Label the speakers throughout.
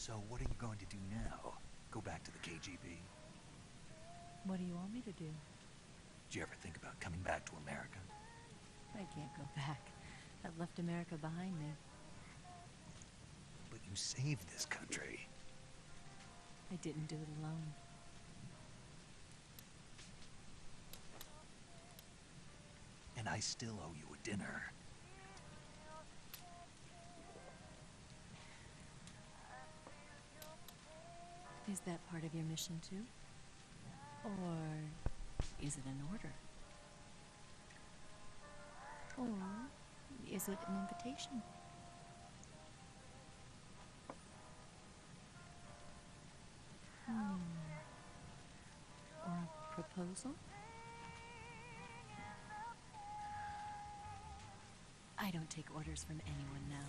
Speaker 1: So what are you going to do now? Go back to the KGB?
Speaker 2: What do you want me to do?
Speaker 1: Did you ever think about coming back to America?
Speaker 2: I can't go back. I've left America behind me.
Speaker 1: But you saved this country.
Speaker 2: I didn't do it alone.
Speaker 1: And I still owe you a dinner.
Speaker 2: Is that part of your mission too? Or is it an order? Or is it an invitation? Or a proposal? I don't take orders from anyone now.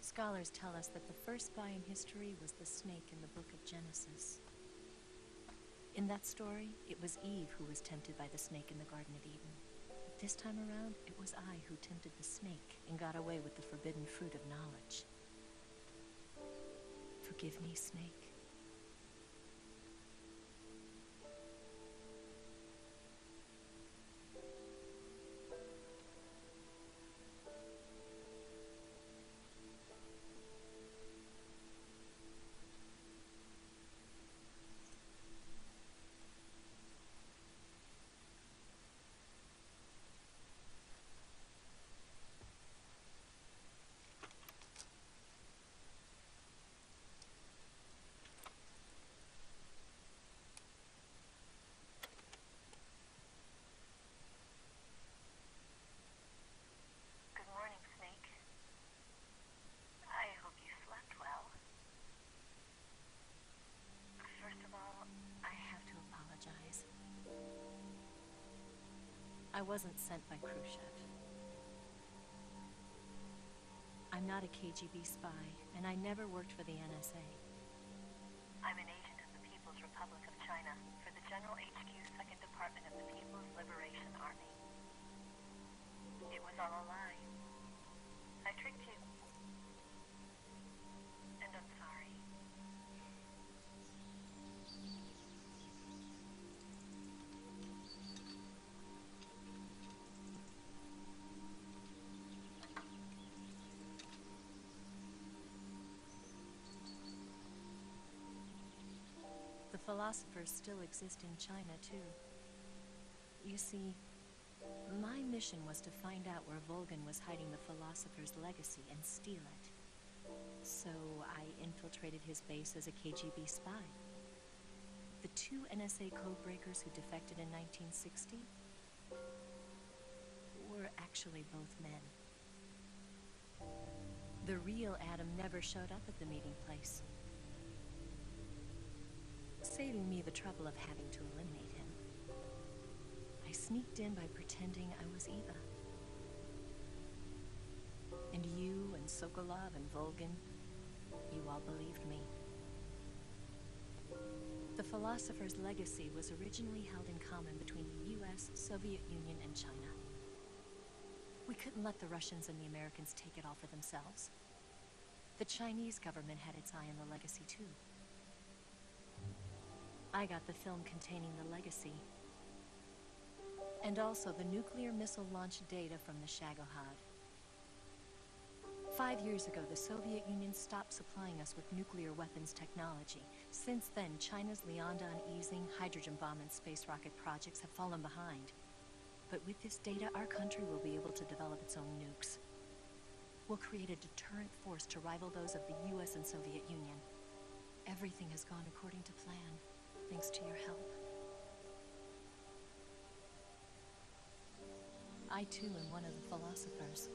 Speaker 2: Scholars tell us that the first spy in history was the snake in the book of Genesis. In that story, it was Eve who was tempted by the snake in the Garden of Eden. But this time around, it was I who tempted the snake and got away with the forbidden fruit of knowledge. Forgive me, Snake. I wasn't sent by Khrushchev. I'm not a KGB spy, and I never worked for the NSA.
Speaker 3: I'm an agent of the People's Republic of China for the General HQ 2nd Department of the People's Liberation Army. It was all a lie. I tricked you. And I'm sorry.
Speaker 2: The philosophers still exist in China, too. You see, my mission was to find out where Volgin was hiding the philosopher's legacy and steal it. So I infiltrated his base as a KGB spy. The two NSA codebreakers who defected in 1960 were actually both men. The real Adam never showed up at the meeting place, saving me the trouble of having to eliminate him. I sneaked in by pretending I was Eva. And you and Sokolov and Volgin, you all believed me. The Philosopher's legacy was originally held in common between the US, Soviet Union, and China. We couldn't let the Russians and the Americans take it all for themselves. The Chinese government had its eye on the legacy too. I got the film containing the legacy, and also the nuclear missile launch data from the Shagohod. 5 years ago, the Soviet Union stopped supplying us with nuclear weapons technology. Since then, China's Liaodong easing, hydrogen bomb, and space rocket projects have fallen behind. But with this data, our country will be able to develop its own nukes. We'll create a deterrent force to rival those of the US and Soviet Union. Everything has gone according to plan, thanks to your help. I too am one of the Philosophers.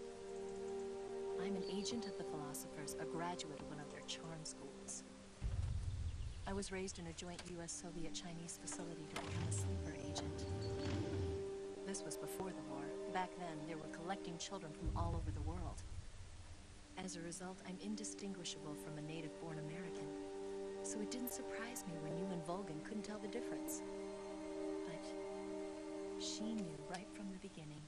Speaker 2: I'm an agent of the Philosophers, a graduate of one of their charm schools. I was raised in a joint US-Soviet-Chinese facility to become a sleeper agent. This was before the war. Back then, they were collecting children from all over the world. As a result, I'm indistinguishable from a native-born American. So it didn't surprise me when you and Volgin couldn't tell the difference. But she knew right from the beginning.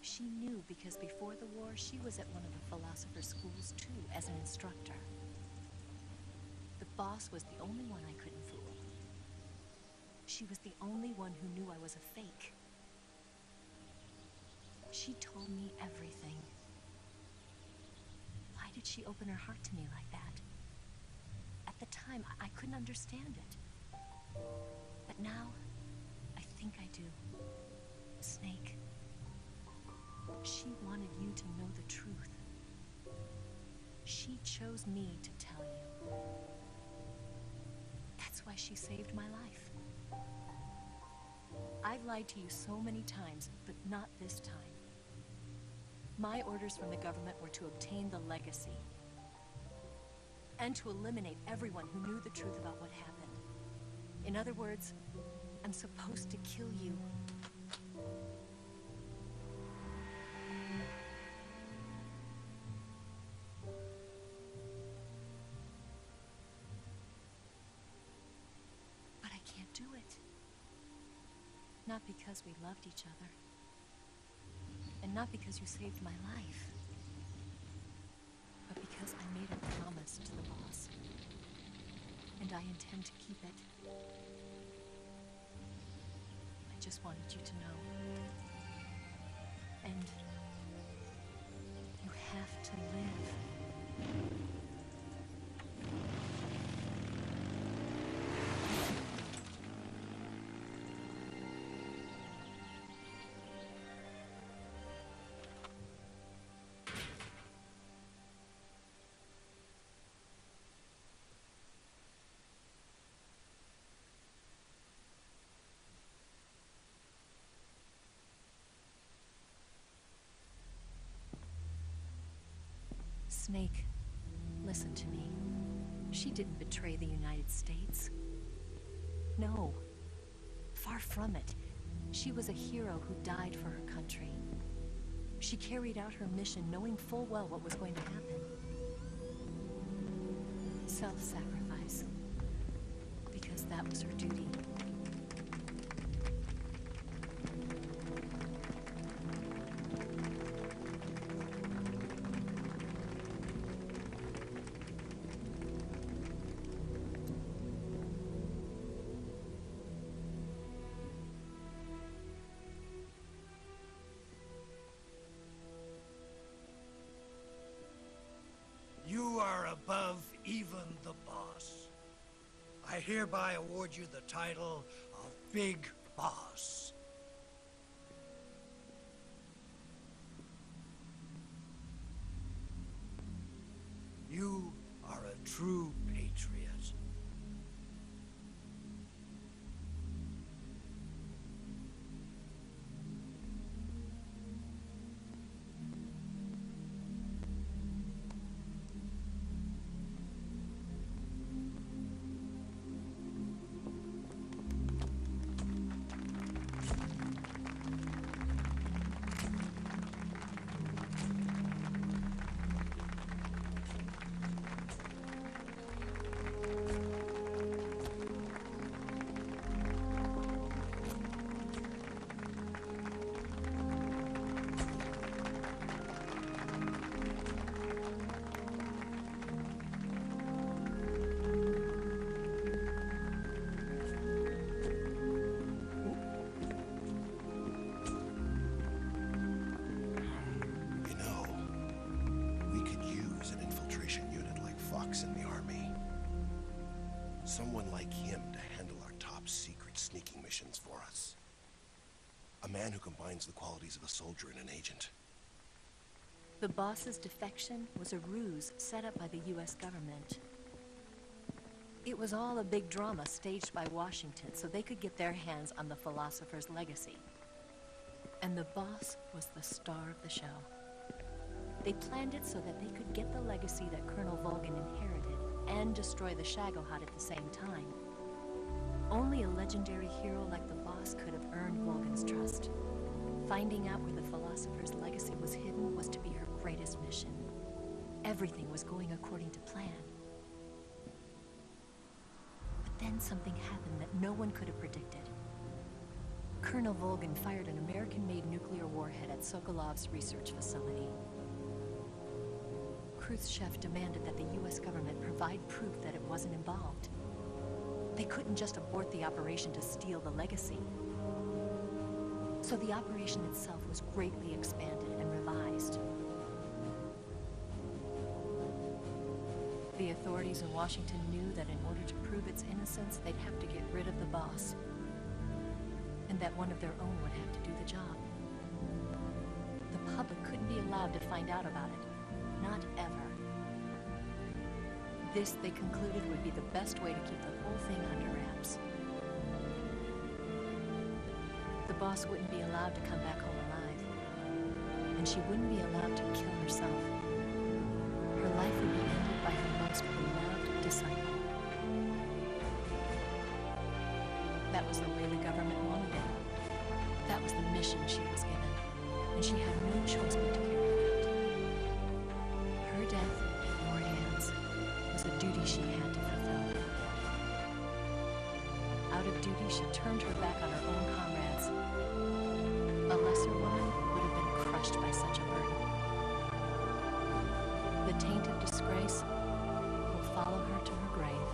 Speaker 2: She knew because before the war, she was at one of the Philosopher's schools too, as an instructor. The boss was the only one I couldn't fool. She was the only one who knew I was a fake. She told me everything. Why did she open her heart to me like that? At the time, I couldn't understand it. But now, I think I do. Snake. She wanted you to know the truth. She chose me to tell you. That's why she saved my life. I've lied to you so many times, but not this time. My orders from the government were to obtain the legacy, and to eliminate everyone who knew the truth about what happened. In other words, I'm supposed to kill you. But I can't do it. Not because we loved each other. And not because you saved my life. But because I made a promise to the boss. And I intend to keep it. I just wanted you to know. And you have to live. Snake, listen to me. She didn't betray the United States. No. Far from it. She was a hero who died for her country. She carried out her mission knowing full well what was going to happen. Self-sacrifice. Because that was her duty.
Speaker 4: You are above even the boss. I hereby award you the title of Big Boss. You are a true patriot.
Speaker 5: Hux in the army. Someone like him to handle our top secret sneaking missions for us. A man who combines the qualities of a soldier and an agent.
Speaker 2: The boss's defection was a ruse set up by the US government. It was all a big drama staged by Washington so they could get their hands on the philosopher's legacy. And the boss was the star of the show. They planned it so that they could get the legacy that Colonel Volgin inherited and destroy the Shagohod at the same time. Only a legendary hero like the boss could have earned Volgin's trust. Finding out where the philosopher's legacy was hidden was to be her greatest mission. Everything was going according to plan. But then something happened that no one could have predicted. Colonel Volgin fired an American-made nuclear warhead at Sokolov's research facility. Khrushchev demanded that the US government provide proof that it wasn't involved. They couldn't just abort the operation to steal the legacy. So the operation itself was greatly expanded and revised. The authorities in Washington knew that in order to prove its innocence, they'd have to get rid of the boss. And that one of their own would have to do the job. The public couldn't be allowed to find out about it. Not ever. This, they concluded, would be the best way to keep the whole thing under wraps. The boss wouldn't be allowed to come back home alive. And she wouldn't be allowed to kill herself. Her life would be ended by her most beloved disciple. That was the way the government wanted it. That was the mission she was given. And she had no choice but to carry it out. Her death in your hands was a duty she had to fulfill. Out of duty, she turned her back on her own comrades. A lesser woman would have been crushed by such a burden. The taint of disgrace will follow her to her grave.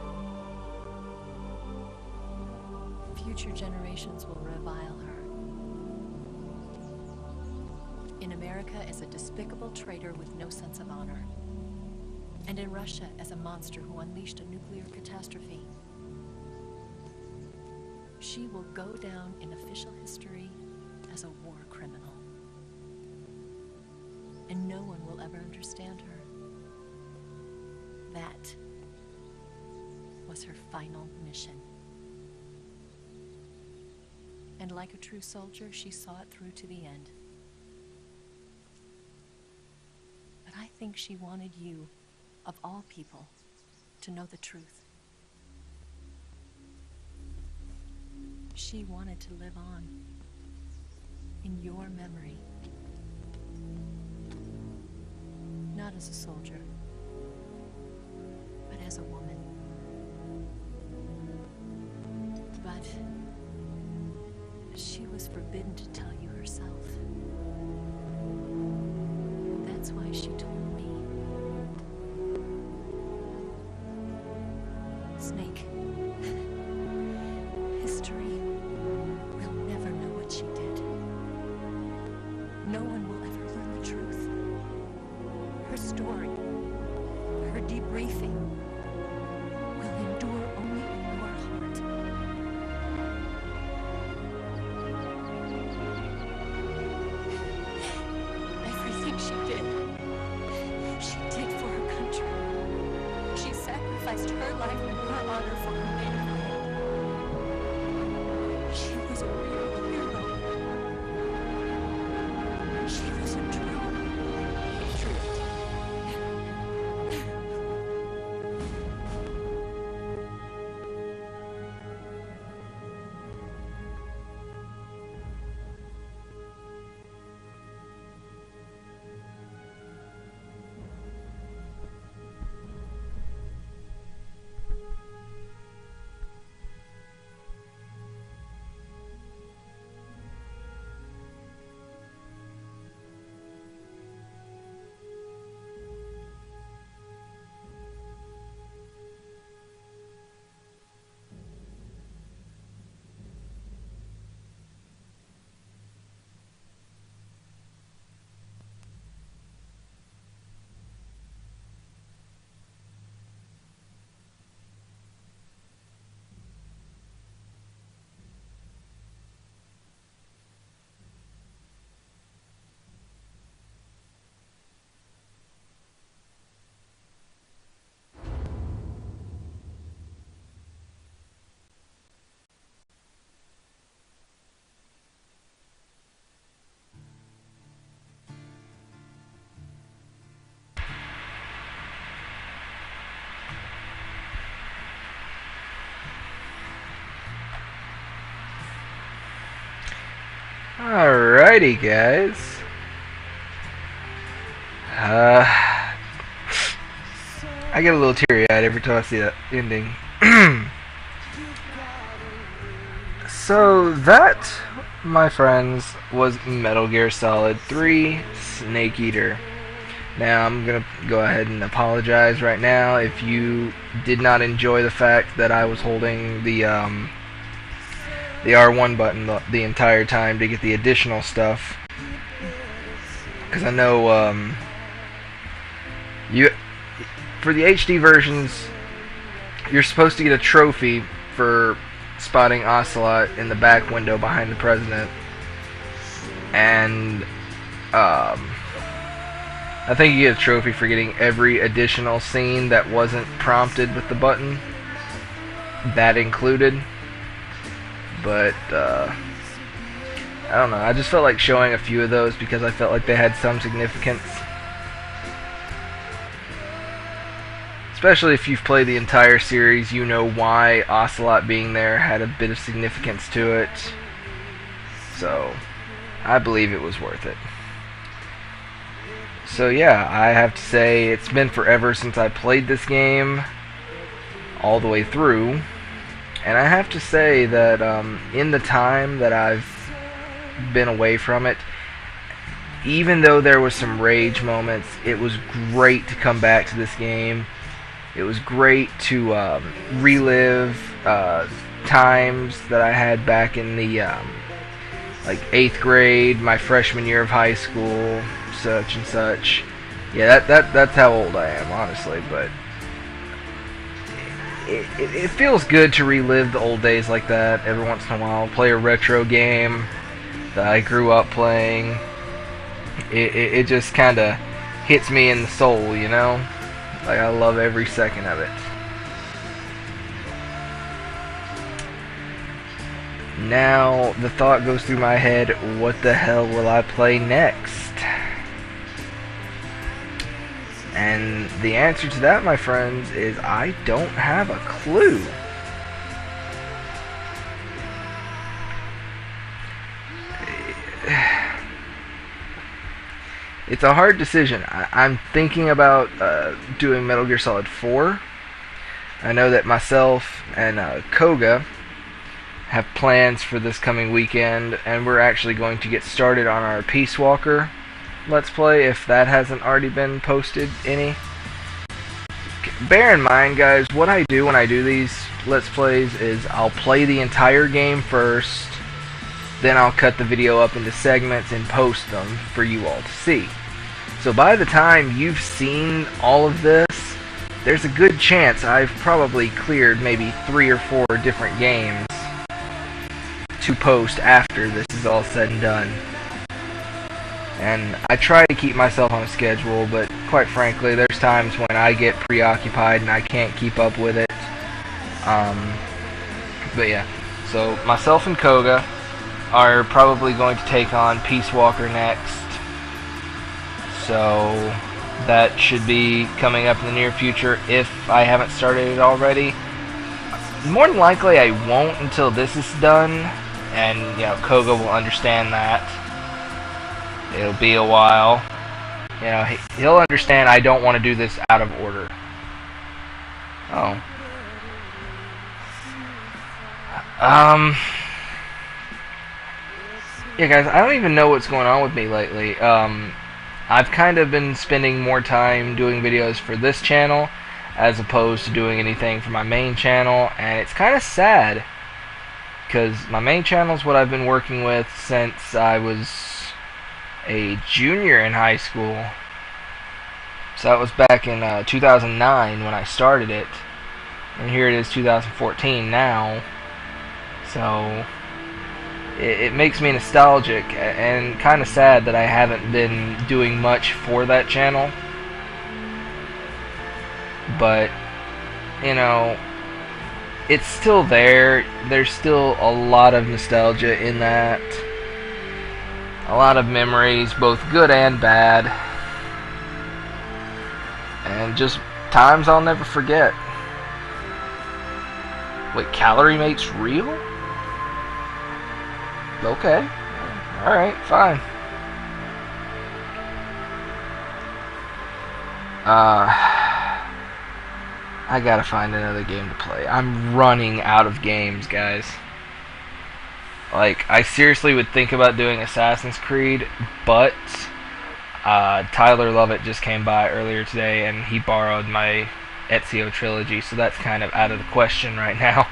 Speaker 2: Future generations will revile her. In America as a despicable traitor with no sense of honor. And in Russia as a monster who unleashed a nuclear catastrophe. She will go down in official history as a war criminal. And no one will ever understand her. That was her final mission. And like a true soldier, she saw it through to the end. But I think she wanted you, of all people, to know the truth. She wanted to live on in your memory. Not as a soldier, but as a woman. But she was forbidden to tell you herself. That's why she told me. Snake, history will never know what she did. No one will ever learn the truth. Her story, her debriefing, will endure only in your heart. Everything she did for her country. She sacrificed her life and her honor for her native land. She was a real hero. She was a true patriot.
Speaker 6: Alrighty, guys. I get a little teary-eyed every time I see that ending. So that, my friends, was Metal Gear Solid 3 Snake Eater. Now I'm gonna go ahead and apologize right now if you did not enjoy the fact that I was holding the R1 button the entire time to get the additional stuff, because I know for the HD versions you're supposed to get a trophy for spotting Ocelot in the back window behind the president, and I think you get a trophy for getting every additional scene that wasn't prompted with the button, that included. But I don't know, I just felt like showing a few of those because I felt like they had some significance. Especially if you've played the entire series, you know why Ocelot being there had a bit of significance to it. So, I believe it was worth it. So yeah, I have to say it's been forever since I played this game all the way through. And I have to say that in the time that I've been away from it, even though there was some rage moments, it was great to come back to this game. It was great to relive times that I had back in the like 8th grade, my freshman year of high school, such and such. Yeah, that's how old I am, honestly. But it feels good to relive the old days like that every once in a while. Play a retro game that I grew up playing. It just kind of hits me in the soul, you know? Like, I love every second of it. Now, the thought goes through my head, what the hell will I play next? And the answer to that, my friends, is I don't have a clue. It's a hard decision. I'm thinking about doing Metal Gear Solid 4. I know that myself and Koga have plans for this coming weekend, and we're actually going to get started on our Peace Walker Let's Play, if that hasn't already been posted any. Bear in mind, guys, what I do when I do these Let's Plays is I'll play the entire game first, then I'll cut the video up into segments and post them for you all to see. So by the time you've seen all of this, there's a good chance I've probably cleared maybe 3 or 4 different games to post after this is all said and done. And I try to keep myself on a schedule, but quite frankly, there's times when I get preoccupied and I can't keep up with it. But yeah, so myself and Koga are probably going to take on Peace Walker next. So that should be coming up in the near future if I haven't started it already. More than likely I won't until this is done, and you know, Koga will understand that. It'll be a while. You know, he'll understand I don't want to do this out of order. Oh. Yeah, guys, I don't even know what's going on with me lately. I've kind of been spending more time doing videos for this channel as opposed to doing anything for my main channel, and it's kind of sad because my main channel is what I've been working with since I was a junior in high school. So that was back in 2009 when I started it, and here it is 2014 now. So it makes me nostalgic and kind of sad that I haven't been doing much for that channel. But, you know, it's still there. There's still a lot of nostalgia in that. A lot of memories, both good and bad. And just times I'll never forget. Wait, Calorie Mate's real? Okay. Alright, fine. I gotta find another game to play. I'm running out of games, guys. Like, I seriously would think about doing Assassin's Creed, but Tyler Lovett just came by earlier today and he borrowed my Ezio trilogy, so that's kind of out of the question right now.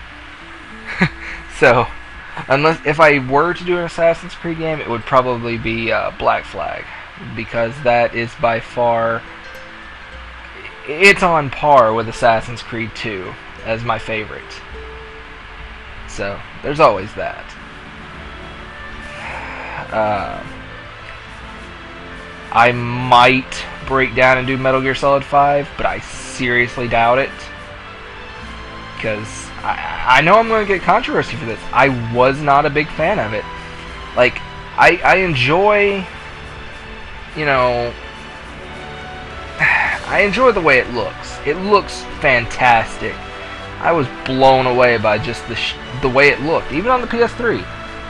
Speaker 6: So, if I were to do an Assassin's Creed game, it would probably be Black Flag, because that is by far, it's on par with Assassin's Creed 2 as my favorite. So, there's always that. I might break down and do Metal Gear Solid 5, but I seriously doubt it. Because I know I'm going to get controversy for this. I was not a big fan of it. Like, I enjoy, you know, I enjoy the way it looks. It looks fantastic. I was blown away by just the way it looked, even on the PS3.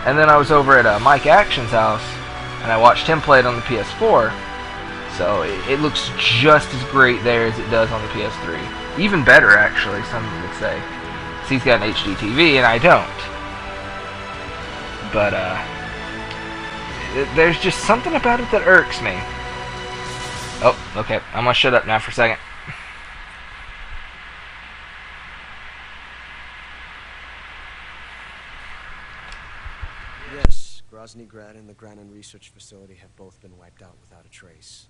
Speaker 6: And then I was over at Mike Action's house, and I watched him play it on the PS4. So it looks just as great there as it does on the PS3. Even better, actually, some would say. So he's got an HD TV, and I don't. But there's just something about it that irks me. Oh, okay. I'm gonna shut up now for a second.
Speaker 7: Yes, Grozny Grad and the Granin Research Facility have both been wiped out without a trace.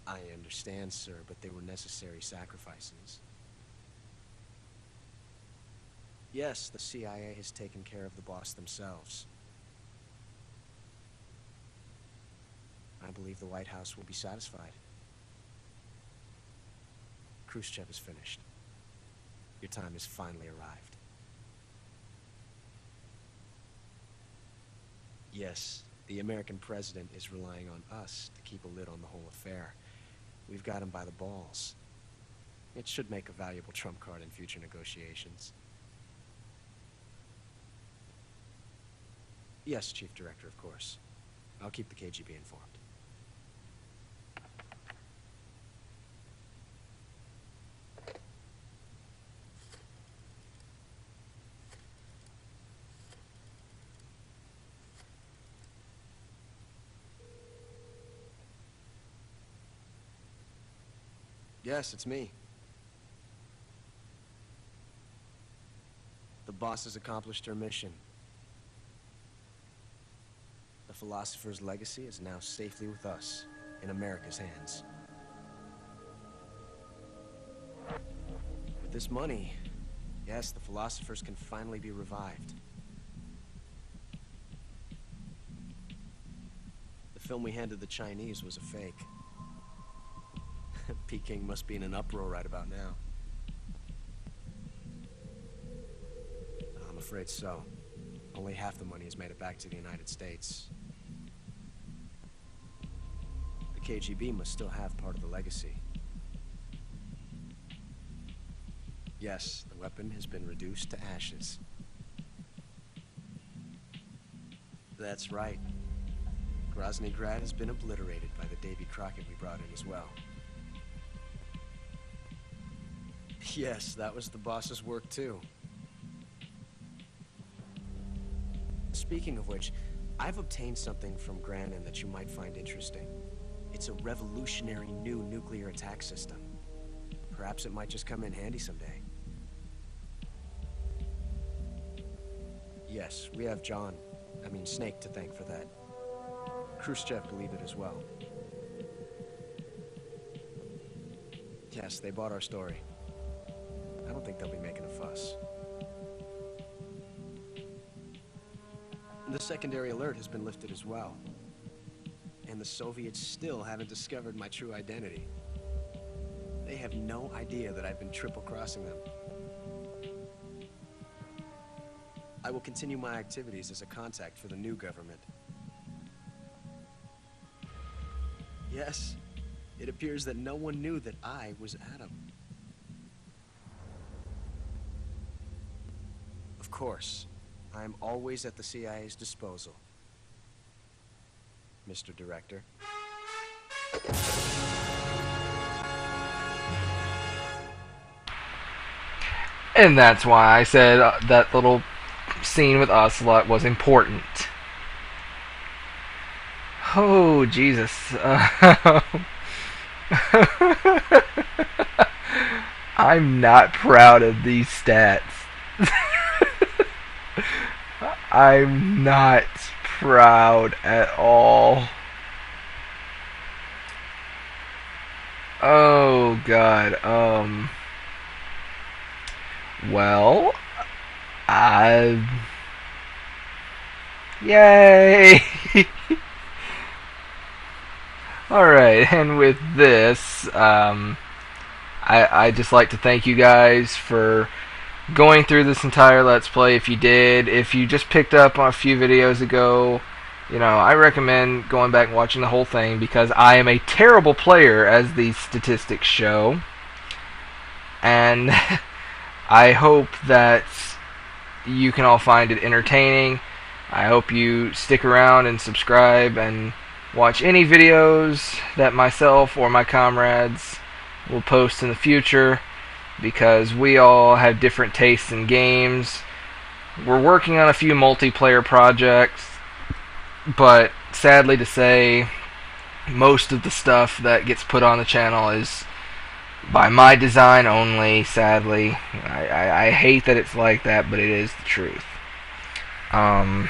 Speaker 7: I understand, sir, but they were necessary sacrifices. Yes, the CIA has taken care of the boss themselves. I believe the White House will be satisfied. Khrushchev is finished. Your time has finally arrived. Yes, the American president is relying on us to keep a lid on the whole affair. We've got him by the balls. It should make a valuable trump card in future negotiations. Yes, Chief Director, of course. I'll keep the KGB informed. Yes, it's me. The boss has accomplished her mission. The philosopher's legacy is now safely with us, in America's hands. With this money, yes, the philosophers can finally be revived. The film we handed the Chinese was a fake. Peking must be in an uproar right about now. I'm afraid so. Only half the money has made it back to the United States. The KGB must still have part of the legacy. Yes, the weapon has been reduced to ashes. That's right. Grozny Grad has been obliterated by the Davy Crockett we brought in as well. Yes, that was the boss's work too. Speaking of which, I've obtained something from Granin that you might find interesting. It's a revolutionary new nuclear attack system. Perhaps it might just come in handy someday. Yes, we have Snake to thank for that. Khrushchev believed it as well. Yes, they bought our story. I don't think they'll be making a fuss. The secondary alert has been lifted as well. And the Soviets still haven't discovered my true identity. They have no idea that I've been triple-crossing them. I will continue my activities as a contact for the new government. Yes, it appears that no one knew that I was Adam. Of course, I am always at the CIA's disposal, Mr. Director.
Speaker 6: And that's why I said that little scene with Ocelot was important. Oh, Jesus. I'm not proud of these stats. I'm not proud at all. Oh, God. Well, yay! Alright, and with this, I'd just like to thank you guys for going through this entire Let's Play. If you did, if you just picked up on a few videos ago, you know, I recommend going back and watching the whole thing, because I am a terrible player, as these statistics show. And I hope that you can all find it entertaining. I hope you stick around and subscribe and watch any videos that myself or my comrades will post in the future, because we all have different tastes in games. We're working on a few multiplayer projects, but sadly to say, most of the stuff that gets put on the channel is by my design only, sadly. I hate that it's like that, but it is the truth. And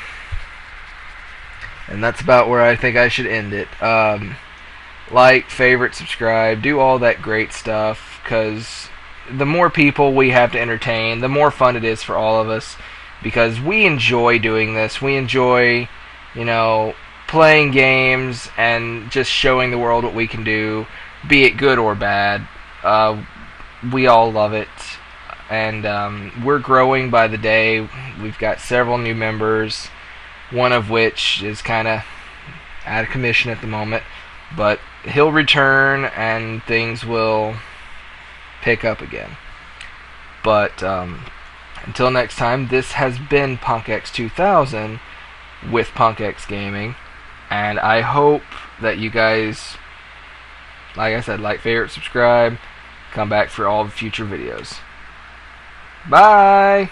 Speaker 6: that's about where I think I should end it. Like, favorite, subscribe, do all that great stuff, because the more people we have to entertain, the more fun it is for all of us, because we enjoy doing this. We enjoy, you know, playing games and just showing the world what we can do, be it good or bad. We all love it, and we're growing by the day. We've got several new members, one of which is kind of out of commission at the moment, but he'll return and things will pick up again. But until next time, this has been PunkX 2000 with PunkX Gaming, and I hope that you guys, like I said, like, favorite, subscribe, come back for all the future videos. Bye!